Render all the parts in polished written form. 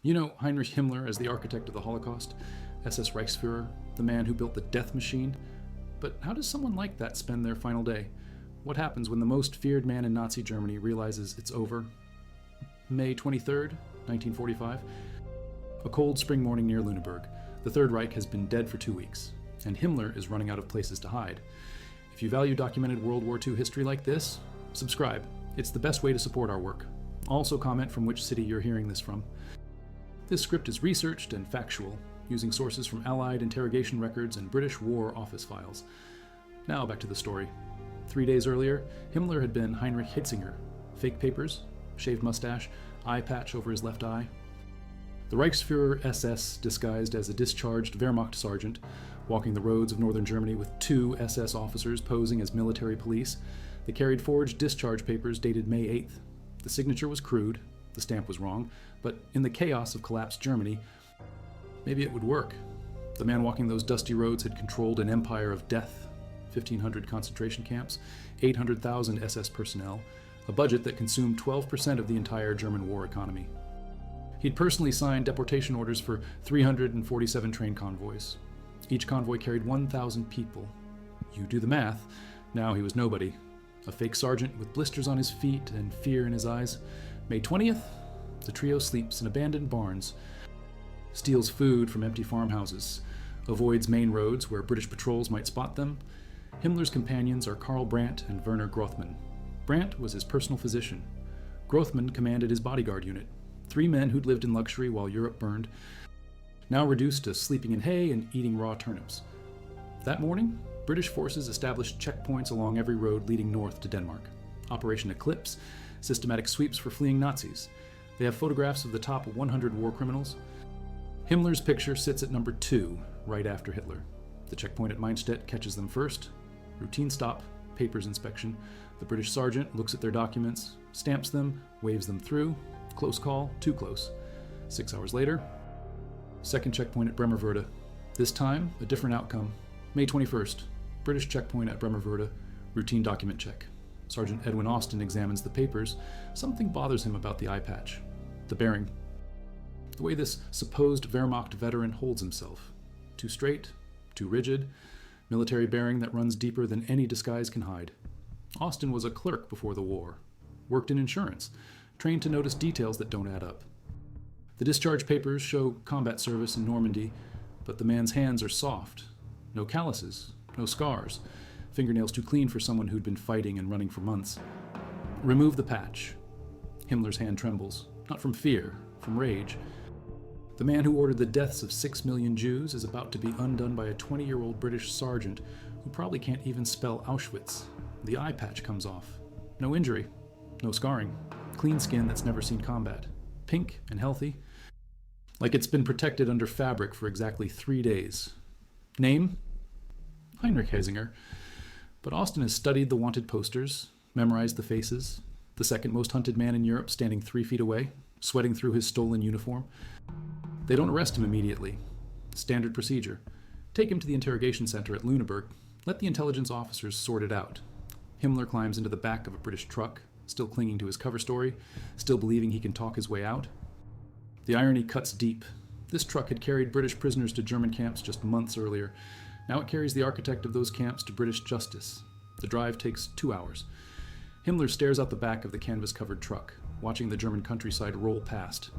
You know Heinrich Himmler as the architect of the Holocaust, SS Reichsfuhrer, the man who built the death machine? But how does someone like that spend their final day? What happens when the most feared man in Nazi Germany realizes it's over? May 23rd, 1945. A cold spring morning near Lunberg. The Third Reich has been dead for 2 weeks, and Himmler is running out of places to hide. If you value documented World War II history like this, subscribe. It's the best way to support our work. Also comment from which city you're hearing this from. This script is researched and factual, using sources from Allied interrogation records and British War Office files. Now back to the story. 3 days earlier, Himmler had been Heinrich Himmler. Fake papers, shaved mustache, eye patch over his left eye. The Reichsfuhrer SS disguised as a discharged Wehrmacht sergeant, walking the roads of northern Germany with 2 SS officers posing as military police. They carried forged discharge papers dated May 8th. The signature was crude, the stamp was wrong, but in the chaos of collapsed Germany, maybe it would work. The man walking those dusty roads had controlled an empire of death, 1,500 concentration camps, 800,000 SS personnel, a budget that consumed 12% of the entire German war economy. He'd personally signed deportation orders for 347 train convoys. Each convoy carried 1,000 people. You do the math. Now he was nobody. A fake sergeant with blisters on his feet and fear in his eyes. May 20th, the trio sleeps in abandoned barns, steals food from empty farmhouses, avoids main roads where British patrols might spot them. Himmler's companions are Karl Brandt and Werner Grothmann. Brandt was his personal physician. Grothmann commanded his bodyguard unit. 3 men who'd lived in luxury while Europe burned, now reduced to sleeping in hay and eating raw turnips. That morning, British forces established checkpoints along every road leading north to Denmark. Operation Eclipse, systematic sweeps for fleeing Nazis. They have photographs of the top 100 war criminals. Himmler's picture sits at number 2, right after Hitler. The checkpoint at Meinstedt catches them first. Routine stop, papers inspection. The British sergeant looks at their documents, stamps them, waves them through. Close call, too close. 6 hours later, second checkpoint at Bremervörde. This time, a different outcome. May 21st, British checkpoint at Bremervörde, routine document check. Sergeant Edwin Austin examines the papers. Something bothers him about the eye patch. The bearing. The way this supposed Wehrmacht veteran holds himself. Too straight, too rigid, military bearing that runs deeper than any disguise can hide. Austin was a clerk before the war, worked in insurance, trained to notice details that don't add up. The discharge papers show combat service in Normandy, but the man's hands are soft. No calluses, no scars, fingernails too clean for someone who'd been fighting and running for months. Remove the patch. Himmler's hand trembles, not from fear, from rage. The man who ordered the deaths of 6 million Jews is about to be undone by a 20-year-old British sergeant who probably can't even spell Auschwitz. The eye patch comes off. No injury, no scarring. Clean skin that's never seen combat. Pink and healthy. Like it's been protected under fabric for exactly 3 days. Name? Heinrich Himmler. But Austin has studied the wanted posters, memorized the faces. The second most hunted man in Europe standing 3 feet away, sweating through his stolen uniform. They don't arrest him immediately. Standard procedure. Take him to the interrogation center at Lunberg. Let the intelligence officers sort it out. Himmler climbs into the back of a British truck, still clinging to his cover story, still believing he can talk his way out. The irony cuts deep. This truck had carried British prisoners to German camps just months earlier. Now it carries the architect of those camps to British justice. The drive takes 2 hours. Himmler stares out the back of the canvas-covered truck, watching the German countryside roll past.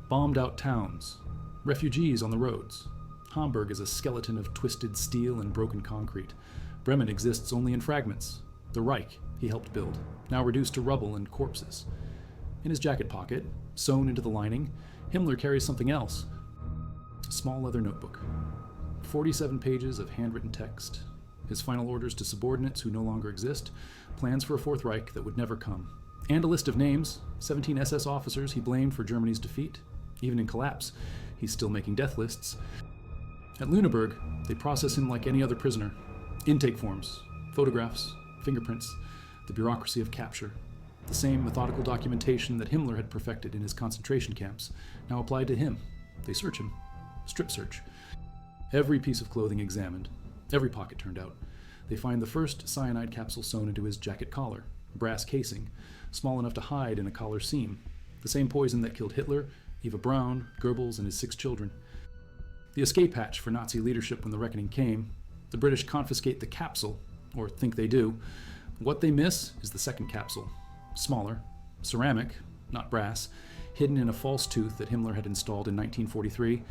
Bombed-out towns, refugees on the roads. Hamburg is a skeleton of twisted steel and broken concrete. Bremen exists only in fragments. The Reich he helped build, now reduced to rubble and corpses. In his jacket pocket, sewn into the lining, Himmler carries something else. A small leather notebook. 47 pages of handwritten text. His final orders to subordinates who no longer exist. Plans for a Fourth Reich that would never come. And a list of names, 17 SS officers he blamed for Germany's defeat. Even in collapse, he's still making death lists. At Lunenburg, they process him like any other prisoner. Intake forms, photographs, fingerprints, the bureaucracy of capture. The same methodical documentation that Himmler had perfected in his concentration camps, now applied to him. They search him. Strip search. Every piece of clothing examined. Every pocket turned out. They find the first cyanide capsule sewn into his jacket collar, a brass casing, small enough to hide in a collar seam. The same poison that killed Hitler Eva Braun, Goebbels, and his 6 children. The escape hatch for Nazi leadership when the reckoning came. The British confiscate the capsule, or think they do. What they miss is the second capsule. Smaller, ceramic, not brass, hidden in a false tooth that Himmler had installed in 1943.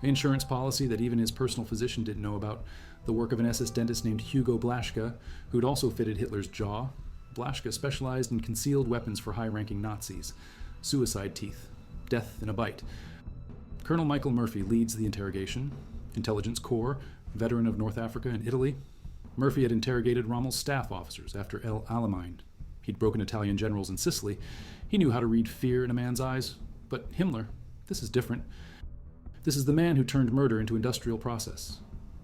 Insurance policy that even his personal physician didn't know about. The work of an SS dentist named Hugo Blaschke, who'd also fitted Hitler's jaw. Blaschke specialized in concealed weapons for high-ranking Nazis. Suicide teeth. Death in a bite. Colonel Michael Murphy leads the interrogation. Intelligence Corps, veteran of North Africa and Italy. Murphy had interrogated Rommel's staff officers after El Alamein. He'd broken Italian generals in Sicily. He knew how to read fear in a man's eyes. But Himmler, this is different. This is the man who turned murder into industrial process.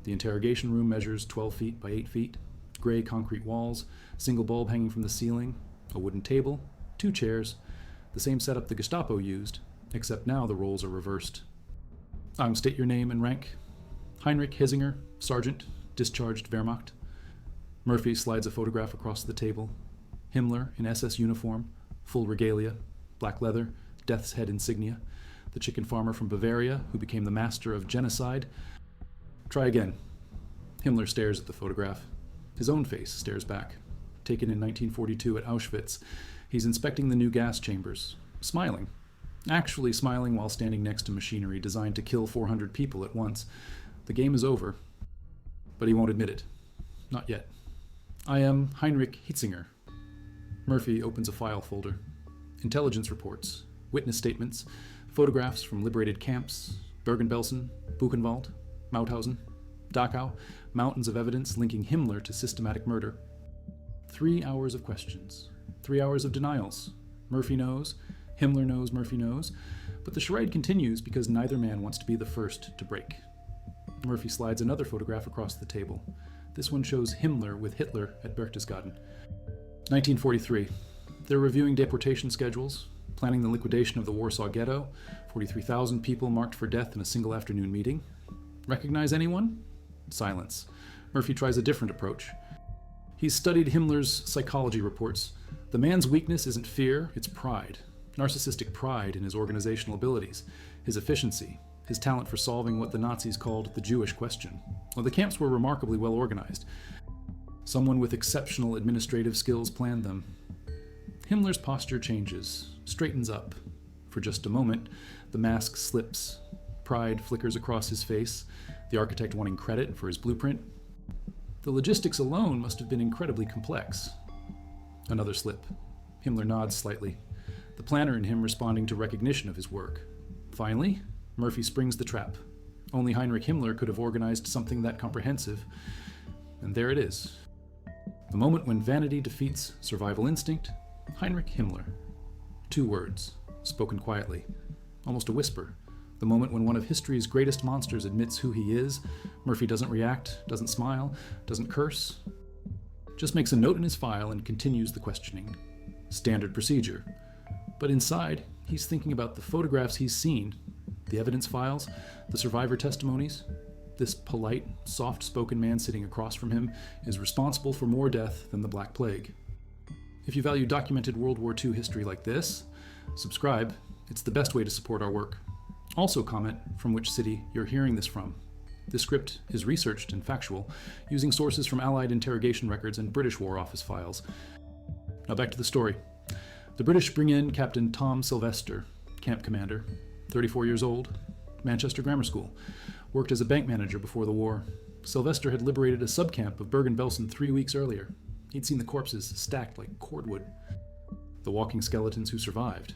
The interrogation room measures 12 feet by 8 feet, gray concrete walls, single bulb hanging from the ceiling, a wooden table, 2 chairs, the same setup the Gestapo used, except now the roles are reversed. State your name and rank. Heinrich Himmler, Sergeant, discharged Wehrmacht. Murphy slides a photograph across the table. Himmler in SS uniform, full regalia, black leather, death's head insignia. The chicken farmer from Bavaria who became the master of genocide. Try again. Himmler stares at the photograph. His own face stares back. Taken in 1942 at Auschwitz, he's inspecting the new gas chambers, smiling. Actually smiling while standing next to machinery designed to kill 400 people at once. The game is over, but he won't admit it. Not yet. I am Heinrich Himmler. Murphy opens a file folder. Intelligence reports, witness statements, photographs from liberated camps, Bergen-Belsen, Buchenwald, Mauthausen, Dachau, mountains of evidence linking Himmler to systematic murder. 3 hours of questions, 3 hours of denials. Murphy knows, Himmler knows, Murphy knows, but the charade continues because neither man wants to be the first to break. Murphy slides another photograph across the table. This one shows Himmler with Hitler at Berchtesgaden. 1943. They're reviewing deportation schedules, planning the liquidation of the Warsaw Ghetto, 43,000 people marked for death in a single afternoon meeting. Recognize anyone? Silence. Murphy tries a different approach. He's studied Himmler's psychology reports. The man's weakness isn't fear, it's pride. Narcissistic pride in his organizational abilities, his efficiency, his talent for solving what the Nazis called the Jewish question. Well, the camps were remarkably well organized. Someone with exceptional administrative skills planned them. Himmler's posture changes, straightens up. For just a moment, the mask slips. Pride flickers across his face, the architect wanting credit for his blueprint. The logistics alone must have been incredibly complex. Another slip. Himmler nods slightly, the planner in him responding to recognition of his work. Finally, Murphy springs the trap. Only Heinrich Himmler could have organized something that comprehensive. And there it is. The moment when vanity defeats survival instinct, Heinrich Himmler. 2 words, spoken quietly, almost a whisper. The moment when one of history's greatest monsters admits who he is, Murphy doesn't react, doesn't smile, doesn't curse. Just makes a note in his file and continues the questioning. Standard procedure. But inside, he's thinking about the photographs he's seen, the evidence files, the survivor testimonies. This polite, soft-spoken man sitting across from him is responsible for more death than the Black Plague. If you value documented World War II history like this, subscribe. It's the best way to support our work. Also comment from which city you're hearing this from. This script is researched and factual, using sources from Allied interrogation records and British War Office files. Now back to the story. The British bring in Captain Tom Sylvester, camp commander, 34 years old, Manchester Grammar School, worked as a bank manager before the war. Sylvester had liberated a subcamp of Bergen-Belsen 3 weeks earlier. He'd seen the corpses stacked like cordwood. The walking skeletons who survived.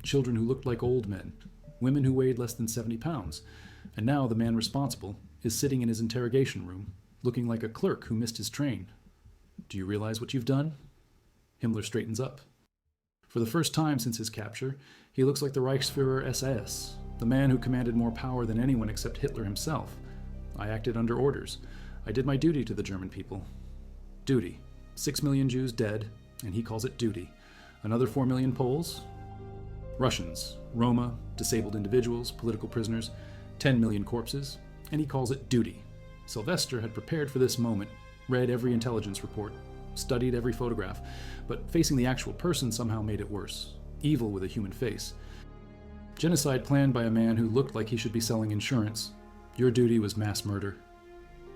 Children who looked like old men. Women who weighed less than 70 pounds. And now the man responsible is sitting in his interrogation room, looking like a clerk who missed his train. Do you realize what you've done? Himmler straightens up. For the first time since his capture, he looks like the Reichsführer SS, the man who commanded more power than anyone except Hitler himself. I acted under orders. I did my duty to the German people. Duty. 6 million Jews dead, and he calls it duty. Another 4 million Poles? Russians, Roma, disabled individuals, political prisoners, 10 million corpses, and he calls it duty. Sylvester had prepared for this moment, read every intelligence report, studied every photograph, but facing the actual person somehow made it worse. Evil with a human face. Genocide planned by a man who looked like he should be selling insurance. Your duty was mass murder.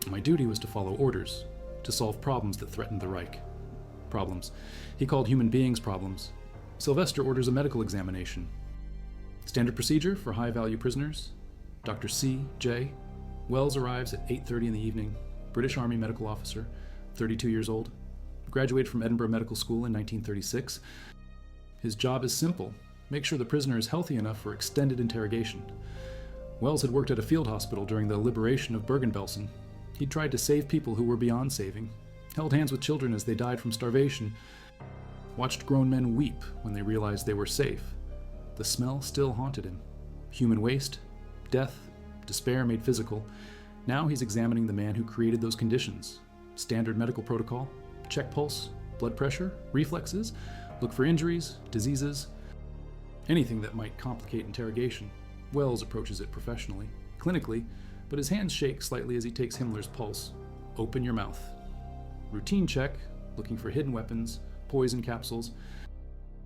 My duty was to follow orders, to solve problems that threatened the Reich. Problems. He called human beings problems. Sylvester orders a medical examination. Standard procedure for high-value prisoners. Dr. C. J. Wells arrives at 8:30 in the evening. British Army medical officer, 32 years old. Graduated from Edinburgh Medical School in 1936. His job is simple. Make sure the prisoner is healthy enough for extended interrogation. Wells had worked at a field hospital during the liberation of Bergen-Belsen. He'd tried to save people who were beyond saving, held hands with children as they died from starvation, watched grown men weep when they realized they were safe. The smell still haunted him. Human waste, death, despair made physical. Now he's examining the man who created those conditions. Standard medical protocol, check pulse, blood pressure, reflexes, look for injuries, diseases, anything that might complicate interrogation. Wells approaches it professionally, clinically, but his hands shake slightly as he takes Himmler's pulse. Open your mouth. Routine check, looking for hidden weapons, poison capsules,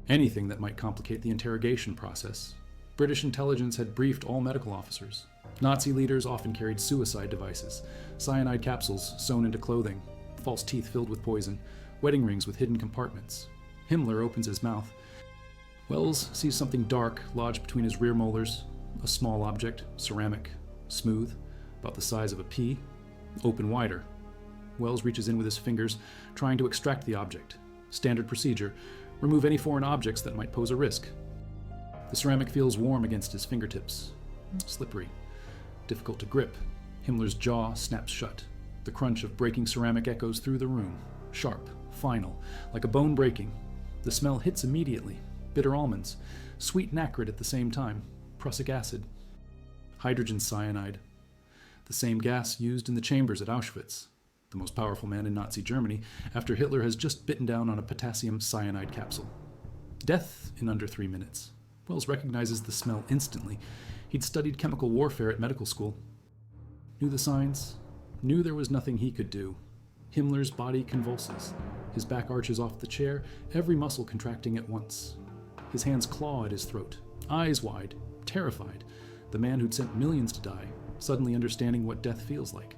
anything that might complicate the interrogation process. British intelligence had briefed all medical officers. Nazi leaders often carried suicide devices, cyanide capsules sewn into clothing, false teeth filled with poison, wedding rings with hidden compartments. Himmler opens his mouth. Wells sees something dark lodged between his rear molars, a small object, ceramic, smooth, about the size of a pea, open wider. Wells reaches in with his fingers, trying to extract the object. Standard procedure, remove any foreign objects that might pose a risk. The ceramic feels warm against his fingertips, slippery, difficult to grip. Himmler's jaw snaps shut. The crunch of breaking ceramic echoes through the room, sharp, final, like a bone breaking. The smell hits immediately. Bitter almonds, sweet and acrid at the same time, prussic acid, hydrogen cyanide, the same gas used in the chambers at Auschwitz, the most powerful man in Nazi Germany, after Hitler has just bitten down on a potassium cyanide capsule. Death in under 3 minutes. Wells recognizes the smell instantly. He'd studied chemical warfare at medical school. Knew the signs, knew there was nothing he could do. Himmler's body convulses. His back arches off the chair, every muscle contracting at once. His hands claw at his throat, eyes wide, terrified. The man who'd sent millions to die, suddenly understanding what death feels like.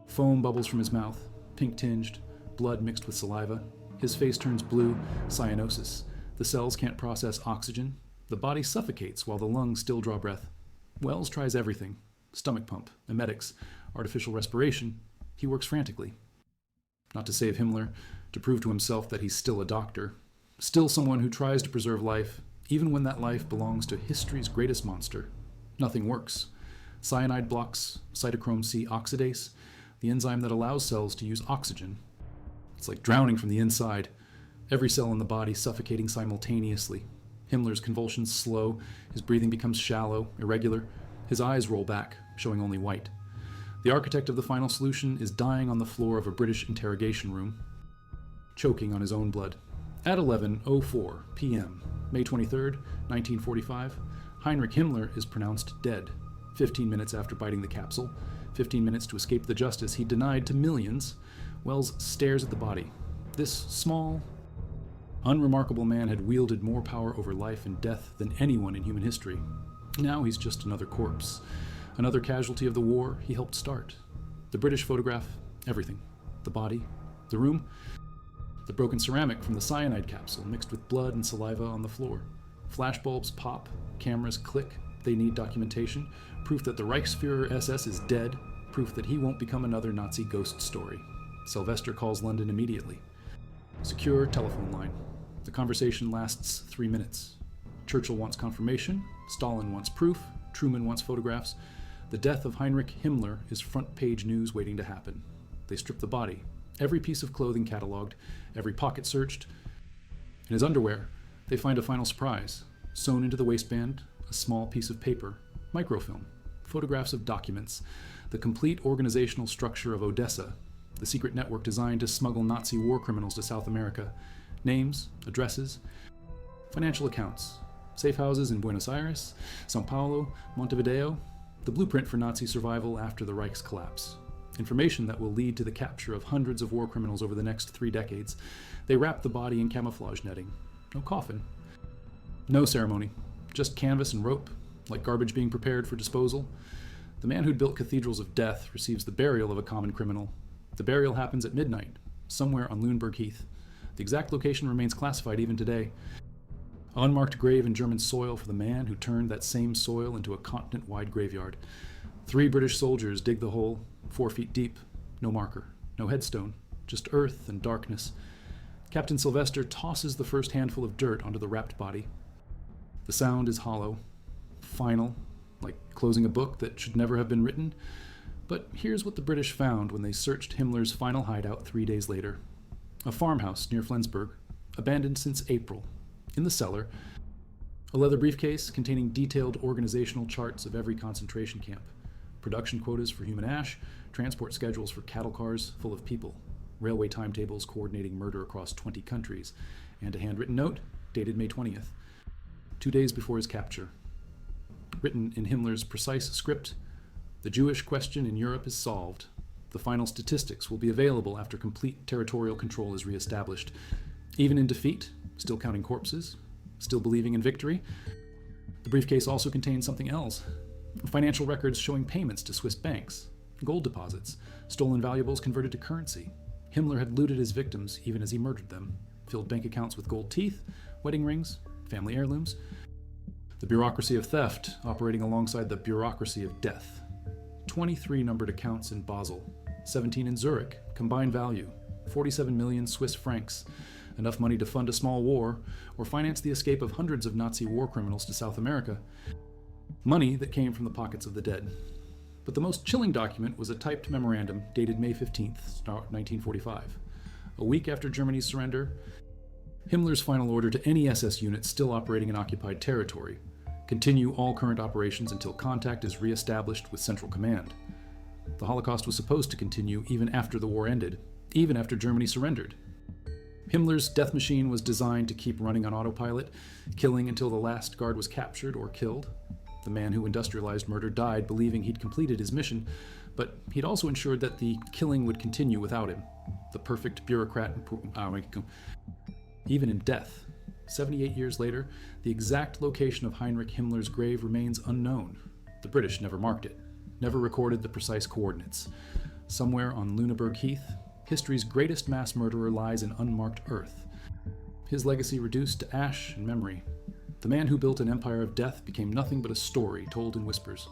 Foam bubbles from his mouth, pink-tinged, blood mixed with saliva. His face turns blue, cyanosis. The cells can't process oxygen. The body suffocates while the lungs still draw breath. Wells tries everything. Stomach pump, emetics, artificial respiration. He works frantically. Not to save Himmler, to prove to himself that he's still a doctor. Still someone who tries to preserve life, even when that life belongs to history's greatest monster. Nothing works. Cyanide blocks cytochrome C oxidase, the enzyme that allows cells to use oxygen. It's like drowning from the inside. Every cell in the body suffocating simultaneously. Himmler's convulsions slow, his breathing becomes shallow, irregular. His eyes roll back, showing only white. The architect of the final solution is dying on the floor of a British interrogation room, choking on his own blood. At 11:04 p.m., May 23, 1945, Heinrich Himmler is pronounced dead. 15 minutes after biting the capsule, 15 minutes to escape the justice he denied to millions, Wells stares at the body. This small, unremarkable man had wielded more power over life and death than anyone in human history. Now he's just another corpse, another casualty of the war he helped start. The British photograph, everything. The body, the room, the broken ceramic from the cyanide capsule mixed with blood and saliva on the floor. Flashbulbs pop, cameras click. They need documentation, proof that the Reichsfuhrer SS is dead, proof that he won't become another Nazi ghost story. Sylvester calls London immediately. Secure telephone line. The conversation lasts 3 minutes. Churchill wants confirmation, Stalin wants proof, Truman wants photographs. The death of Heinrich Himmler is front-page news waiting to happen. They strip the body, every piece of clothing cataloged, every pocket searched. In his underwear, they find a final surprise. Sewn into the waistband, a small piece of paper, microfilm, photographs of documents, the complete organizational structure of Odessa, the secret network designed to smuggle Nazi war criminals to South America, names, addresses, financial accounts, safe houses in Buenos Aires, São Paulo, Montevideo, the blueprint for Nazi survival after the Reich's collapse. Information that will lead to the capture of hundreds of war criminals over the next 3 decades. They wrap the body in camouflage netting. No coffin. No ceremony. Just canvas and rope, like garbage being prepared for disposal. The man who'd built cathedrals of death receives the burial of a common criminal. The burial happens at midnight, somewhere on Lunberg Heath. The exact location remains classified even today. An unmarked grave in German soil for the man who turned that same soil into a continent-wide graveyard. 3 British soldiers dig the hole, 4 feet deep. No marker, no headstone, just earth and darkness. Captain Sylvester tosses the first handful of dirt onto the wrapped body. The sound is hollow, final, like closing a book that should never have been written. But here's what the British found when they searched Himmler's final hideout 3 days later. A farmhouse near Flensburg, abandoned since April. In the cellar, a leather briefcase containing detailed organizational charts of every concentration camp, production quotas for human ash, transport schedules for cattle cars full of people, railway timetables coordinating murder across 20 countries, and a handwritten note dated May 20th, 2 days before his capture. Written in Himmler's precise script, "The Jewish question in Europe is solved. The final statistics will be available after complete territorial control is reestablished. Even in defeat, still counting corpses, still believing in victory." The briefcase also contains something else. Financial records showing payments to Swiss banks, gold deposits, stolen valuables converted to currency. Himmler had looted his victims even as he murdered them, filled bank accounts with gold teeth, wedding rings, family heirlooms. The bureaucracy of theft operating alongside the bureaucracy of death. 23 numbered accounts in Basel, 17 in Zurich, combined value, 47 million Swiss francs, enough money to fund a small war or finance the escape of hundreds of Nazi war criminals to South America. Money that came from the pockets of the dead. But the most chilling document was a typed memorandum dated May 15th, 1945. A week after Germany's surrender, Himmler's final order to any SS unit still operating in occupied territory: continue all current operations until contact is re-established with Central Command. The Holocaust was supposed to continue even after the war ended, even after Germany surrendered. Himmler's death machine was designed to keep running on autopilot, killing until the last guard was captured or killed. The man who industrialized murder died believing he'd completed his mission, but he'd also ensured that the killing would continue without him. The perfect bureaucrat. Even in death, 78 years later, the exact location of Heinrich Himmler's grave remains unknown. The British never marked it, never recorded the precise coordinates. Somewhere on Lunberg Heath, history's greatest mass murderer lies in unmarked earth. His legacy reduced to ash and memory. The man who built an empire of death became nothing but a story told in whispers.